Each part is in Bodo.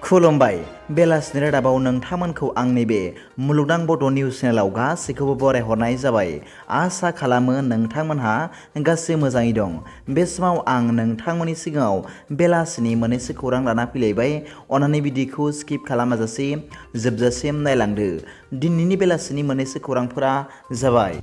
खुलुमबाय बेलासिनि रादाबाव नोंथांमोनखौ आंनि बे मुलुगनां बड' निउस चेनेलाव गासैखौबो बरायहरनाय जाबाय। आसा खालामो नोंथांमोनहा गासै मोजाङै दं। बे समाव आं नोंथांमोननि सिगाङाव बेलासिनि मोननैसो खौरां लाना फैलायबाय। अन्नानै भिडिअखौ स्किप खालामाजासे जोबजासिम नायलांदो। दिनैनि बेलासिनि मोननैसो खौरांफोरा जाबाय।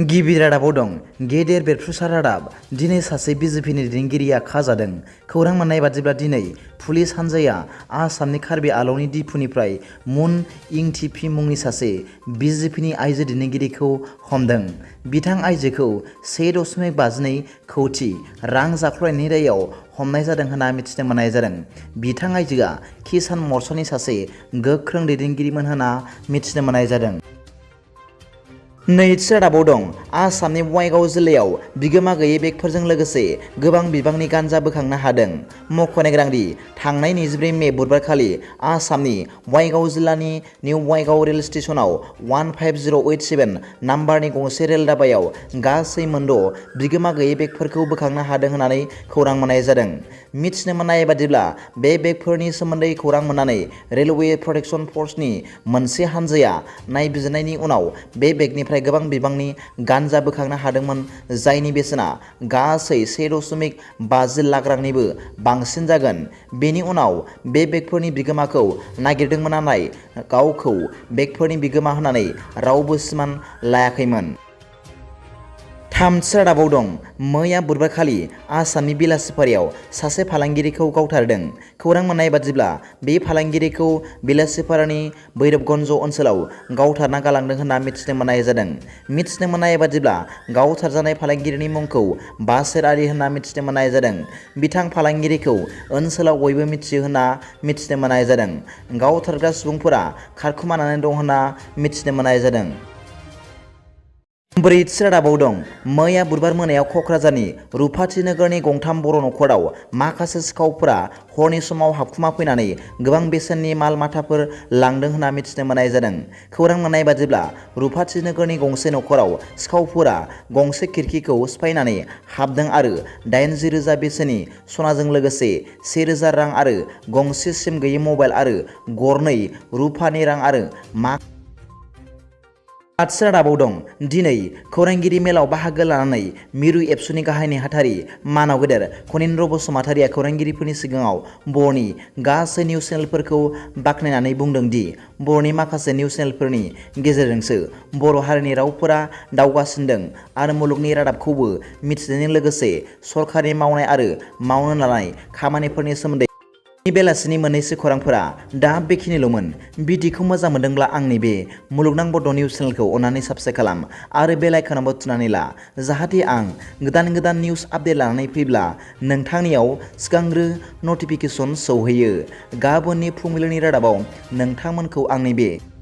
गिबि रादाबाव दं गेदेर बेरफ्रुसार रादाब। दिनै सासे बिजेपिनि दैदेनगिरिया खाजादों। खौरां मोननाय बादिब्ला दिनै पुलिस हानजाया आसामनि कार्बि आंलंनि दिफुनिफ्राय मुन इंटिपि मुंनि सासे बिजेपिनि आइजो दैदेनगिरिखौ हमदों। बिथां आइजोखौ 1.52 कौटि रां जाख्ल'नायनि दायआव हमनाय जादों होनना मिथिनो मोननाय जादों। बिथां आइजोआ किसान मर्चानि सासे गोख्रों दैदेनगिरिमोन होनना मिथिनो मोननाय जादों। नैथि रादाबाव दं आसामनि बङाइगाव जिल्लायाव बिगोमा गैयै बेगफोरजों लोगोसे गोबां बिबांनि गान्जा बोखांनो हादों। मख'नो गोनांदि थांनाय 24 मे बुधबारखालि आसामनि बङाइगाव जिल्लानि निउ बङाइगाव रेल स्टेशनाव 15087 नाम्बारनि गंसे रेल दाबायाव गासै मोनद' बिगोमा गैयै बेगफोरखौ बोखांनो हादों होननानै खौरां मोननाय जादों। मिथिनो मोननाय बादिब्ला बे बेगफोरनि सोमोन्दै खौरां मोननानै रेलवे प्रटेक्शन फर्सनि मोनसे हानजाया नायबिजिरनायनि उनाव बे बेगनिफ्राय गोबां बिबांनि गान्जा बोखांनो हादोंमोन, जायनि बेसेना गासै 1.50 लाख रांनिबो बांसिन जागोन। बेनि उनाव बे बेगफोरनि बिगोमाखौ नागिरदोंमोन, नाथाय गावखौ बेगफोरनि बिगोमा होननानै रावबो सिमान लायाखैमोन। थामथि रादाबाव दं मैया बुधबारखालि आसामनि बेलासिपारायाव सासे फालांगिरिखौ गावथारदों। खौरां मोननाय बादिब्ला बे फालांगिरिखौ बेलासिपारानि भैरबगन्ज ओनसोलाव गावथारना गालांदों होनना मिथिनो मोननाय जादों। मिथिनो मोननाय बादिब्ला गावथारजानाय फालांगिरिनि मुंखौ बासेर आली होनना मिथिनो मोननाय जादों। बिथां फालांगिरिखौ ओनसोलाव बयबो मिथियो होनना मिथिनो मोननाय जादों। गावथारग्रा सुबुंफोरा खारखुमानानै दं होनना मिथिनो मोननाय जादों। ब्रैथि रादाबाव दं मैया बुधबार मोनायाव क'क्राझारनि रुपाथि नोगोरनि गंथाम बर' नखराव माखासे सिखावफोरा हरनि समाव हाबखुमा फैनानै गोबां बेसेननि माल माथाफोर लांदों होनना मिथिनो मोननाय जादों। खौरां मोननाय बादिब्ला रुपाथि नोगोरनि गंसे नखराव सिखावफोरा गंसे खिरखिखौ सिफायनानै हाबदों आरो 80,000 बेसेननि सनाजों लोगोसे 1,000 रां आरो गंसे सिम गैयै मबाइल आरो गरनै रुपानि रां आरो आठथि रादाबाव दं दिनै खौरांगिरि मेलाव बाहागो लानानै मिरु एबसुनि गाहाय नेहाथारि मानाव गेदेर खनिन्द्र बसुमतारिया खौरांगिरिफोरनि सिगाङाव बर'नि गासै निउस चेनेलफोरखौ बाख्नायनानै बुंदों दि बर'नि माखासे निउस चेनेलफोरनि गेजेरजोंसो बर' हारिनि रावफोरा दावगासिनो दं आरो मुलुगनि रादाबखौबो मिथिनायजों लोगोसे सरकारनि मावनाय आरो मावनो लानाय खामानिफोरनि सोमोन्दै। बेलासिनि मोननैसो खौरांफोरा दा बेखिनिल'मोन। भिडिअखौ मोजां मोनदोंब्ला आंनि बे मुलुगनां बड' निउस चेनेलखौ अन्नानै साबस्क्राइब खालाम आरो बेल आइकनावबो थुनानै ला, जाहाथे आं गोदान निउस आपडेट लानानै फैब्ला नोंथांनियाव सिगांग्रो नटिफिकेसन सौहैयो। गाबोननि फुंबिलिनि रादाबाव नोंथांमोनखौ आंनि बे